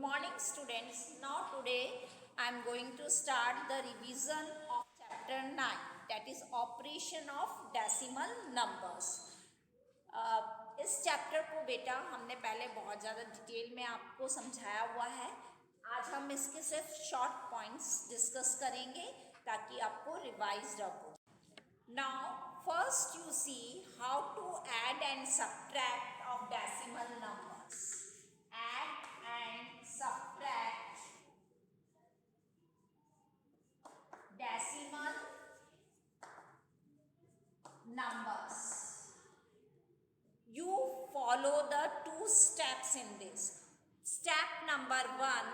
morning students. Now today I am going to start the revision of chapter 9, that is operation of decimal numbers. इस chapter को बेटा हमने पहले बहुत ज़्यादा डिटेल में आपको समझाया हुआ है। आज हम इसके सिर्फ शॉर्ट पॉइंट्स डिस्कस करेंगे ताकि आपको रिवाइज हो। Now first you see how to add and subtract of decimal numbers. Add and subtract decimal numbers. You follow the two steps in this. Step number 1,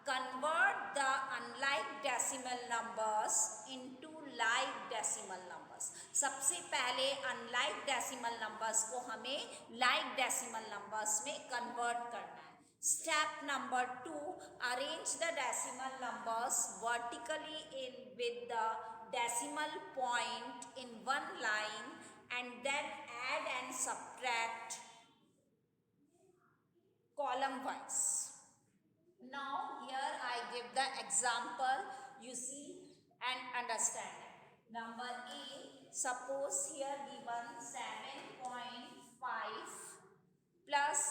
convert the unlike decimal numbers into like decimal numbers. सबसे पहले unlike decimal numbers को हमें like decimal numbers में convert करना है. Step number 2, arrange the decimal numbers vertically in with the decimal point in one line and then add and subtract column wise. Now here I give the example, you see and understand. Number A, suppose here given 7.5 plus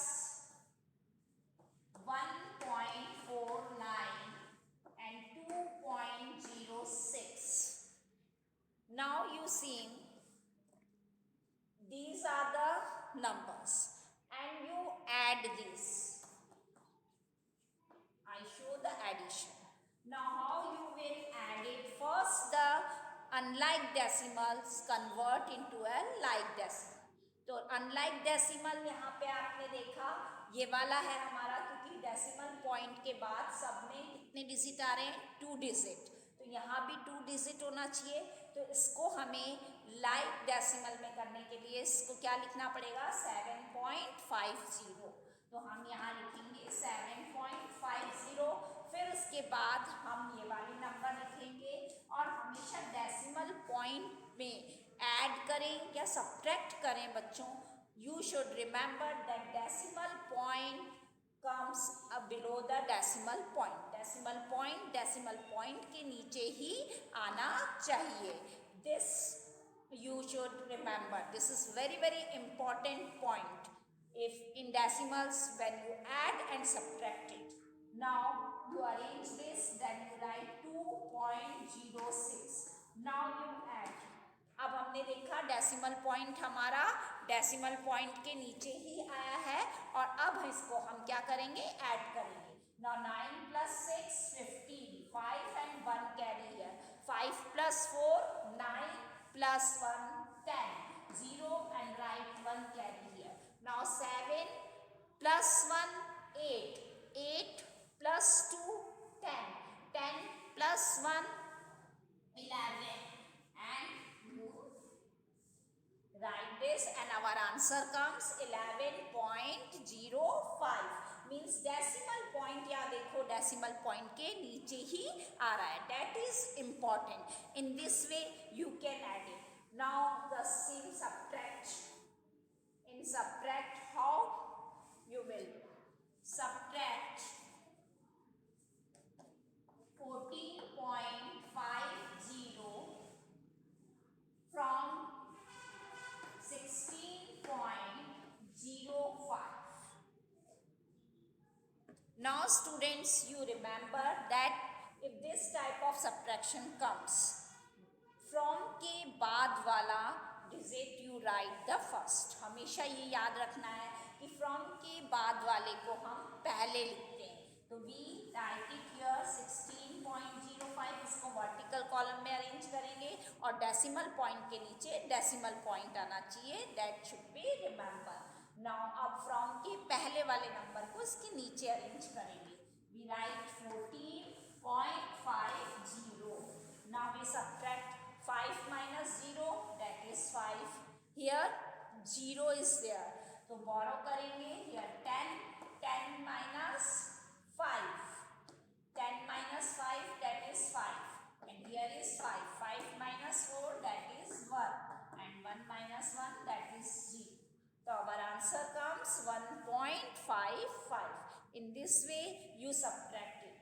1.49 and 2.06. Now you see these are the numbers and you add this. I show the addition. Now how you will add it? First the unlike decimals convert into a like decimal. तो unlike decimal यहाँ पे आपने देखा ये वाला है हमारा, क्योंकि डेसिमल पॉइंट के बाद सब में कितने डिजिट आ रहे हैं? 2 डिजिट. तो यहाँ भी 2 डिजिट होना चाहिए. तो इसको हमें लाइक डेसिमल में करने के लिए इसको क्या लिखना पड़ेगा? 7.50. तो हम यहाँ लिखेंगे 7.50. फिर उसके बाद हम ये वाली नंबर लिखेंगे और हमेशा डेसिमल पॉइंट में ऐड करें या सब्ट्रैक्ट करें बच्चों. You should remember that decimal point comes below the decimal point. Decimal point के नीचे ही आना चाहिए. This you should remember. This is very important point. If in decimals when you add and subtract it. Now you arrange this, then you write 2.06. Now you add. अब हमने देखा decimal point हमारा decimal point के नीचे ही आया है और अब इसको हम क्या करेंगे? ऐड करेंगे. Now 9 plus 6 15. 5 and 1 carry here. 5 plus 4 9 plus 1 10. 0 and write 1 carry here. Now 7 plus 1 8. 8 plus 2 10. 10 plus 1 11. And you write this and our answer comes 11.05. Means decimal point या देखो decimal point के नीचे ही आ रहा है. That is important. In this way you can add it. Now the same subtract. In subtract how you will subtract 14.50 from 16.05. Now students, you remember that if this type of subtraction comes, from के बाद वाला digit you right the first. हमेशा ये याद रखना है कि from के बाद वाले को हम पहले लिखते हैं. तो वी राइट इट हियर 16.05. इसको वर्टिकल कॉलम में अरेंज करेंगे और डेसिमल पॉइंट के नीचे डेसिमल पॉइंट आना चाहिए. That should be remember. Now अब फ्रॉम के पहले वाले नंबर को इसके नीचे अरेंज करेंगे. We write 14.50. Now we subtract 5 minus 0, that is 5. Here 0 is there. तो borrow करेंगे. Here 10. 10 minus 5. 10 minus 5, that is 5. And here is 5. 5 minus 4, that is 1. And 1 minus 1, that is 0. So our answer comes 1.55. In this way you subtract it.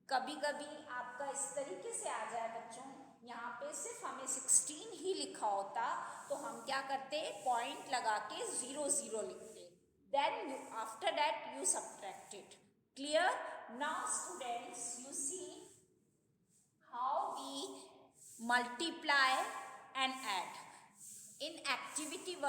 कभी कभी आपका इस तरीके से आ जाए बच्चों, यहाँ पे सिर्फ हमें 16 ही लिखा होता तो हम क्या करते, पॉइंट लगा के 0 0 लिखते, then after that you subtract it. Clear? Now students, you see how we multiply and add. In activity 1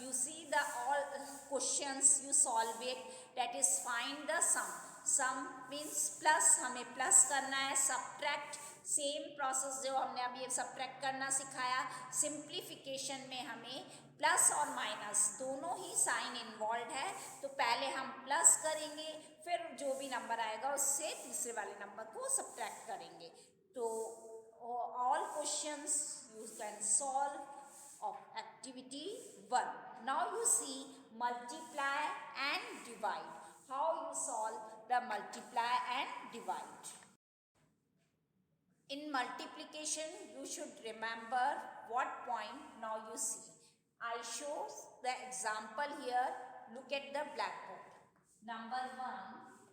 you see the all questions you solve it, that is find the sum. Sum means plus, हमें plus करना है. Subtract, same process जो हमने अभी subtract करना सिखाया. Simplification में हमें प्लस और माइनस दोनों ही साइन इन्वॉल्व है, तो पहले हम प्लस करेंगे, फिर जो भी नंबर आएगा उससे तीसरे वाले नंबर को सब्ट्रैक्ट करेंगे. तो all questions you can solve of activity 1. Now you see multiply and divide. How you solve the multiply and divide. In multiplication you should remember what point. Now you see, I show the example here. Look at the blackboard. Number 1,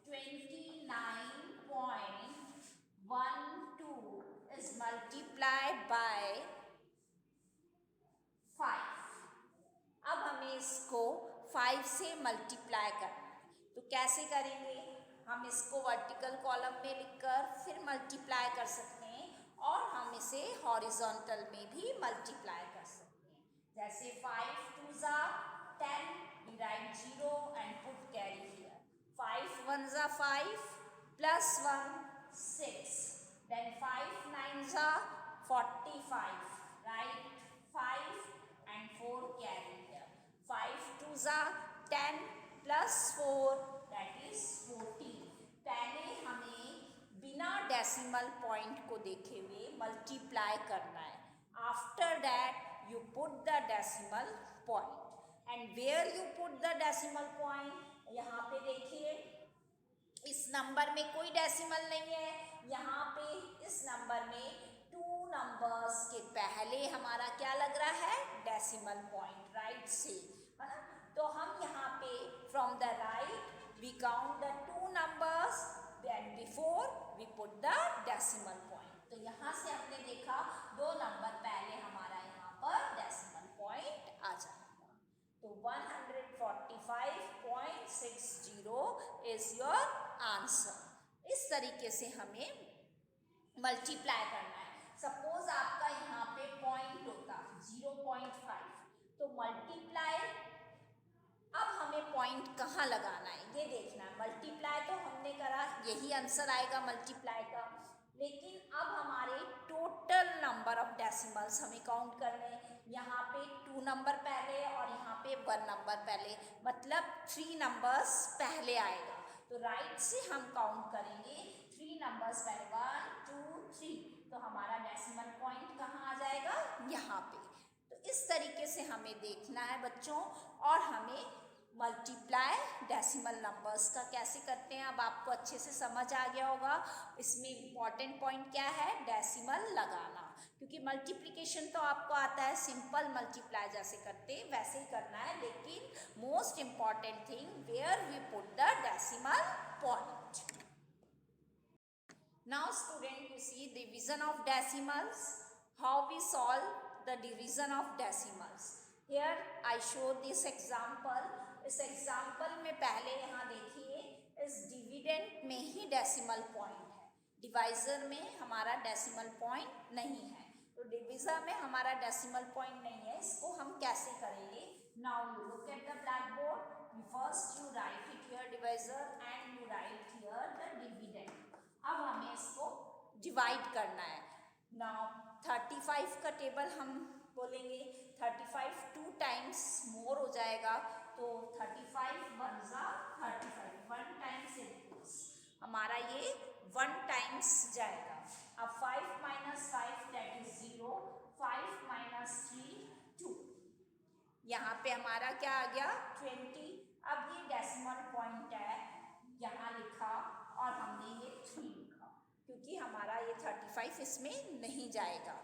29.12 is multiplied by 5. अब हमें इसको 5 से multiply करना है, तो कैसे करेंगे, हम इसको वर्टिकल कॉलम में लिखकर फिर मल्टीप्लाई कर सकते हैं, और हम इसे हॉरिजॉन्टल में भी मल्टीप्लाई कर सकते हैं. जैसे 5 2s are 10, we write 0 and put carry here. 5 1s are 5 plus 1 6, then 5 9s are 45, right? 5 and 4 carry here. 5 2s are 10 plus 4, that is 14. पहले हमें बिना डेसिमल पॉइंट को देखे हुए मल्टीप्लाई करना है. After that you put the decimal point. And where you put the decimal point, यहाँ पे देखिए इस नंबर में कोई डेसिमल नहीं है, यहाँ पे इस नंबर में 2 नंबर्स के पहले हमारा क्या लग रहा है, डेसिमल पॉइंट, राइट से, है ना. तो हम यहाँ पे from the right we count the 2 numbers and before we put the decimal point. तो यहाँ से हमने देखा 2 नंबर पहले हमारा यहाँ पर डेसिमल पॉइंट आ जाएगा. तो 145.60 इज योर आंसर. इस तरीके से हमें मल्टीप्लाई करना है. सपोज आपका यहाँ पे पॉइंट होता 0.5, तो मल्टीप्लाई, अब हमें पॉइंट कहाँ लगाना है ये देखना है. मल्टीप्लाई तो हमने करा, यही आंसर आएगा मल्टीप्लाई का, लेकिन अब हमारे टोटल नंबर ऑफ डेसिमल्स हमें काउंट करने हैं. यहाँ पे 2 नंबर पहले और यहाँ पे 1 नंबर पहले, मतलब 3 नंबर्स पहले आएगा. तो राइट से हम काउंट करेंगे 3 नंबर्स पहले, 1 2 3, तो हमारा डेसिमल पॉइंट कहाँ आ जाएगा, यहाँ पे. तो इस तरीके से हमें देखना है बच्चों, और हमें मल्टीप्लाई डेसिमल नंबर्स का कैसे करते हैं अब आपको अच्छे से समझ आ गया होगा. इसमें इम्पॉर्टेंट पॉइंट क्या है, डेसिमल लगाना, क्योंकि मल्टीप्लिकेशन तो आपको आता है, सिंपल मल्टीप्लाई जैसे करते हैं वैसे ही करना है, लेकिन most important thing where we put the decimal point. Now student, you see division of decimals, how we solve the division of decimals. Here I show this example. इस एग्जाम्पल में पहले यहाँ देखिए इस डिविडेंड में ही डेसिमल पॉइंट है, divisor में हमारा डेसिमल पॉइंट नहीं है. तो डिविजन में हमारा डेसिमल पॉइंट नहीं है, इसको हम कैसे करेंगे. Now you look at the black board. First you right it here divisor and you right here the dividend. अब हमें इसको डिवाइड करना है. नाउ 35 का टेबल हम बोलेंगे, 35 2 टाइम्स मोर हो जाएगा, तो 35 1s are 35, 1 टाइम्स हमारा ये 1 टाइम्स जाएगा. अब 5 minus 5 that is 0, 5 minus 3 2, यहाँ पे हमारा क्या आ गया 20. अब ये डेसिमल पॉइंट है यहाँ लिखा और हमने ये 3 लिखा, क्योंकि हमारा ये 35 इसमें नहीं जाएगा.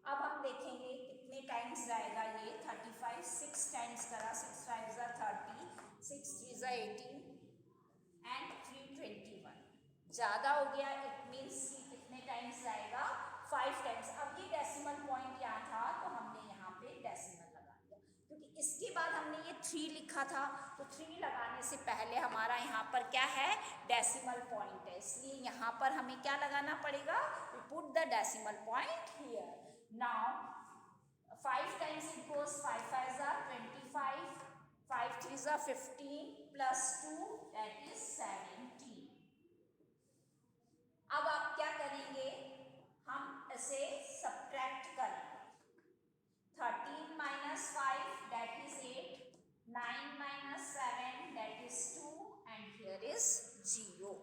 अब हम देखेंगे कितने टाइम्स जाएगा ये 35. 6 टाइम्स करा, 6 5s are 30, 6 3s are 18 and 3 21. ज़्यादा हो गया, इट मीन्स कि कितने टाइम्स जाएगा, 5 टाइम्स। अब ये डेसिमल पॉइंट यहाँ था तो हमने यहाँ पे डेसिमल लगा दिया, क्योंकि इसके बाद हमने ये 3 लिखा था, तो 3 लगाने से पहले हमारा यहाँ पर क्या है, डेसिमल पॉइंट है, इसलिए यहाँ पर हमें क्या लगाना पड़ेगा, we put the decimal point here. Now 5 times it goes, 5 5 are 25, 5 3 are 15 plus 2 that is 17। अब आप क्या करेंगे, हम इसे सब्ट्रैक्ट करेंगे, 13 minus 5 that is 8, 9 minus 7 that is 2 and here is 0।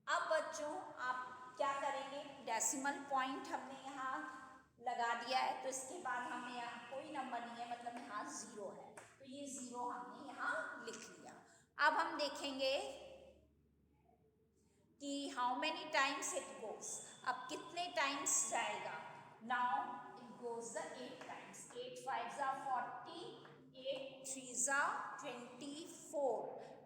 अब बच्चों आप क्या करेंगे, डेसिमल पॉइंट हमने यहाँ लगा दिया है, तो इसके बाद हमें यहाँ कोई नंबर नहीं है, मतलब यहाँ 0 है, तो ये 0 हमने यहाँ लिख लिया। अब हम देखेंगे कि how many times it goes, अब कितने टाइम्स जाएगा। Now it goes the 8 times, 8 5 are 40, 8 3 are 24,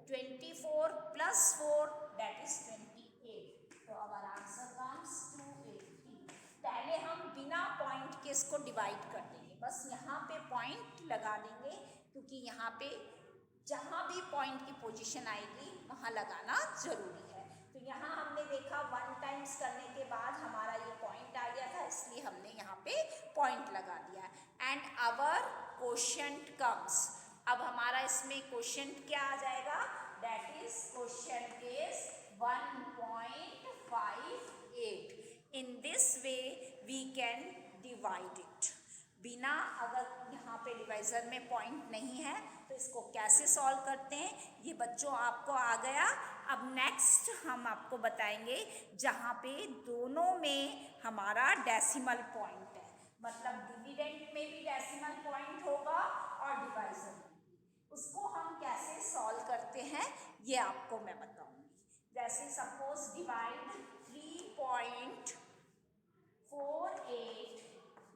24 plus 4 that is 28, तो our answer comes 280। पहले हम बिना पॉइंट के इसको डिवाइड कर देंगे, बस यहाँ पे पॉइंट लगा देंगे, क्योंकि यहाँ पे जहाँ भी पॉइंट की पोजीशन आएगी वहाँ लगाना जरूरी है। तो यहाँ हमने देखा 1 टाइम्स करने के बाद हमारा ये पॉइंट आ गया था, इसलिए हमने यहाँ पे पॉइंट लगा दिया। एंड आवर क्वोशंट कम्स, अब हमारा इसमें क्वोशंट क्या आ जाएगा, that is quotient is 1.58। In this way we can divide it. बिना, अगर यहाँ पे डिवाइज़र में पॉइंट नहीं है तो इसको कैसे सॉल्व करते हैं ये बच्चों आपको आ गया। अब नेक्स्ट हम आपको बताएंगे जहाँ पे दोनों में हमारा डेसिमल पॉइंट है, मतलब डिविडेंड में भी डेसिमल पॉइंट होगा और डिवाइज़र में भी, उसको हम कैसे सॉल्व करते हैं ये आपको मैं बताऊँगी। जैसे सपोज डिवाइड 3.48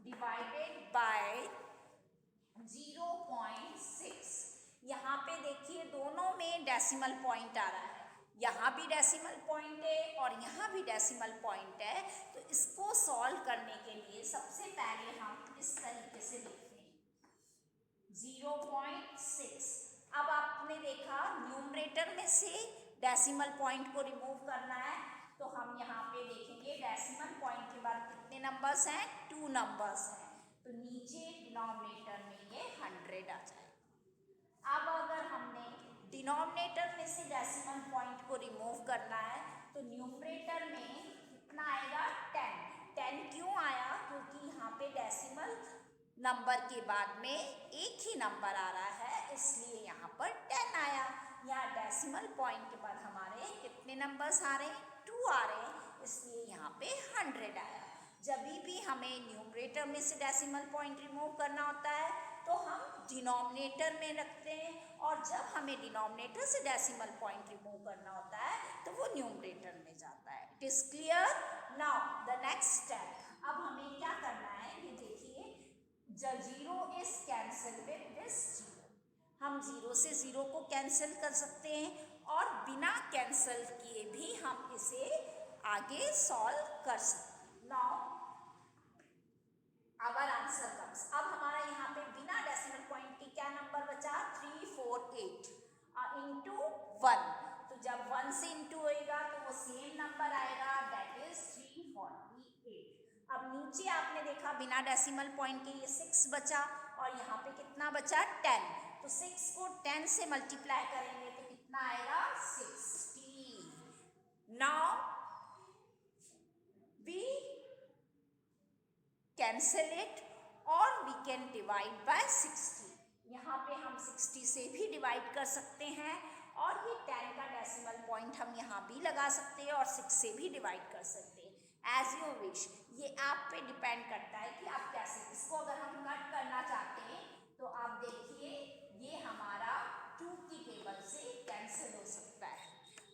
डिवाइडेड बाय 0.6। यहाँ पे देखिए दोनों में डेसिमल पॉइंट आ रहा है, यहाँ भी डेसिमल पॉइंट है और यहाँ भी डेसिमल पॉइंट है, तो इसको सॉल्व करने के लिए सबसे पहले हम इस तरीके से लिखते हैं 0.6। अब आपने देखा न्यूमरेटर में से डेसिमल पॉइंट को रिमूव करना है, तो हम यहाँ पे देखेंगे डेसिमल पॉइंट के बाद कितने नंबर्स हैं, 2 नंबर्स हैं, तो नीचे डिनोमिनेटर में ये 100 आ जाएगा। अब अगर हमने डिनोमिनेटर में से डेसिमल पॉइंट को रिमूव करना है तो न्यूमरेटर में कितना आएगा, 10। 10 क्यों आया, क्योंकि यहाँ पे डेसिमल नंबर के बाद में एक ही नंबर आ रहा है, इसलिए यहाँ पर 10 आया। यहाँ डेसिमल पॉइंट के बाद हमारे कितने नंबर्स आ रहे हैं, 2 आ रहे हैं, इसलिए यहाँ पे 100 आया। जब भी हमें न्यूमरेटर में से डेसिमल पॉइंट रिमूव करना होता है तो हम डिनोमिनेटर में रखते हैं, और जब हमें डिनोमिनेटर से डेसिमल पॉइंट रिमूव करना होता है तो वो न्यूमरेटर में जाता है। It is clear. Now the next step, अब हमें क्या करना है, ये देखिए the 0 is cancel with this 0। हम 0 से 0 को कैंसिल कर सकते हैं और बिना कैंसिल किए भी हम इसे आगे सॉल्व कर सकते हैं। नाउ आवर आंसर कम्स, अब हमारा यहाँ पे बिना डेसिमल पॉइंट के क्या नंबर बचा, 348 इंटू 1, तो जब 1 से इंटू होएगा तो वो सेम नंबर आएगा, दैट इज 348। अब नीचे आपने देखा बिना डेसिमल पॉइंट के ये 6 बचा और यहाँ पे कितना बचा, 10, तो 6 को 10 से मल्टीप्लाई करेंगे तो कितना आएगा, 60। नाउ वी कैंसिल इट और वी कैन डिवाइड बाय 60। यहाँ पे हम 60 से भी डिवाइड कर सकते हैं और ये 10 का डेसिमल पॉइंट हम यहाँ भी लगा सकते हैं और 6 से भी डिवाइड कर सकते हैं, एज यू विश। ये आप पे डिपेंड करता है कि आप कैसे, इसको अगर हम कट करना चाहते हैं तो आप देखिए ये हमारा 2 की टेबल से कैंसिल हो सकता है,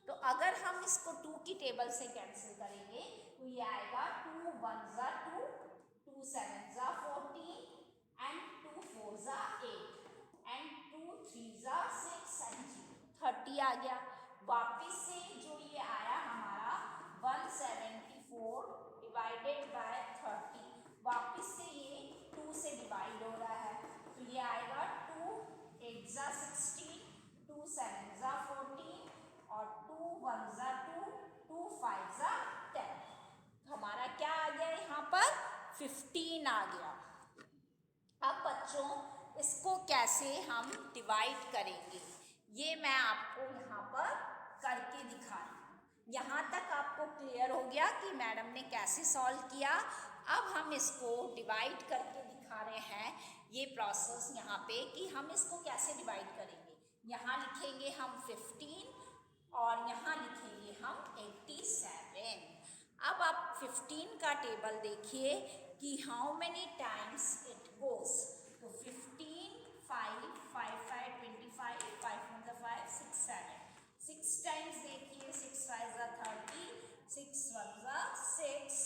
तो अगर हम इसको 2 की टेबल से कैंसिल करेंगे तो ये आएगा 2 1 ज़ा 2, 2 7 ज़ा 14 एंड 2 4 ज़ा 8 एंड 2 3 ज़ा 6 एंड 30 आ गया। वापिस से जो ये आया हमारा 15 आ गया। अब बच्चों इसको कैसे हम डिवाइड करेंगे ये मैं आपको यहाँ पर करके दिखा रही हूँ। यहाँ तक आपको क्लियर हो गया कि मैडम ने कैसे सॉल्व किया। अब हम इसको डिवाइड करके दिखा रहे हैं, ये प्रोसेस यहाँ पे कि हम इसको कैसे डिवाइड करेंगे। यहाँ लिखेंगे हम 15 और यहाँ लिखेंगे हम 87। अब आप 15 का टेबल देखिए कि how many times it goes. तो 15, 5, 5, 5, 25, 5 1 5, 6, 7, 6 टाइम्स देखिए, 6 5 30, 6 1 6,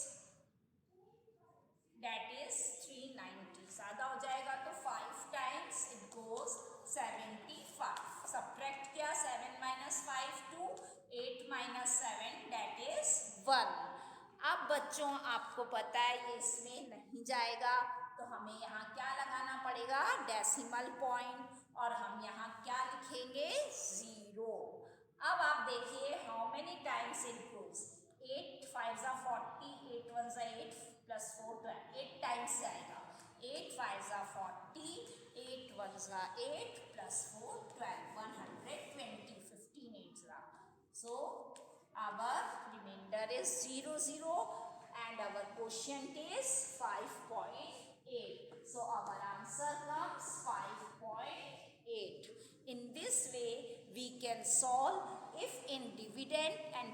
that is 390। ज़्यादा हो जाएगा तो 5 टाइम्स इट गोज 75। सब्ट्रैक्ट किया 7 - 5 2, 8 - 7 that is 1। अब बच्चों आपको पता है ये इसमें नहीं जाएगा तो हमें यहाँ क्या लगाना पड़ेगा, डेसिमल पॉइंट, और हम यहाँ क्या लिखेंगे, 0। अब आप देखिए how many times it goes. 8 5 40, 8 1 8 plus 4 12, 8 times जाएगा। 8 5 40, 8 1 8 plus 4 12, 120, 15 8 So our remainder is 0 0 and our quotient is 5.8. So our answer comes 5.8. In this way we can solve if in dividend and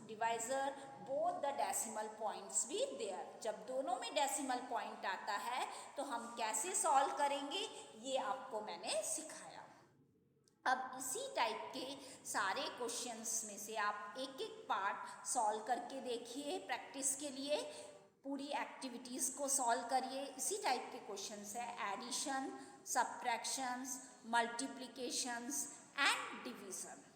divisor both the decimal points be there। जब दोनों में decimal point आता है तो हम कैसे solve करेंगे ये आपको मैंने सिखाया। अब इसी टाइप के सारे क्वेश्चंस में से आप एक एक पार्ट सॉल्व करके देखिए प्रैक्टिस के लिए। पूरी एक्टिविटीज़ को सॉल्व करिए। इसी टाइप के क्वेश्चंस है addition, subtractions, multiplications and division.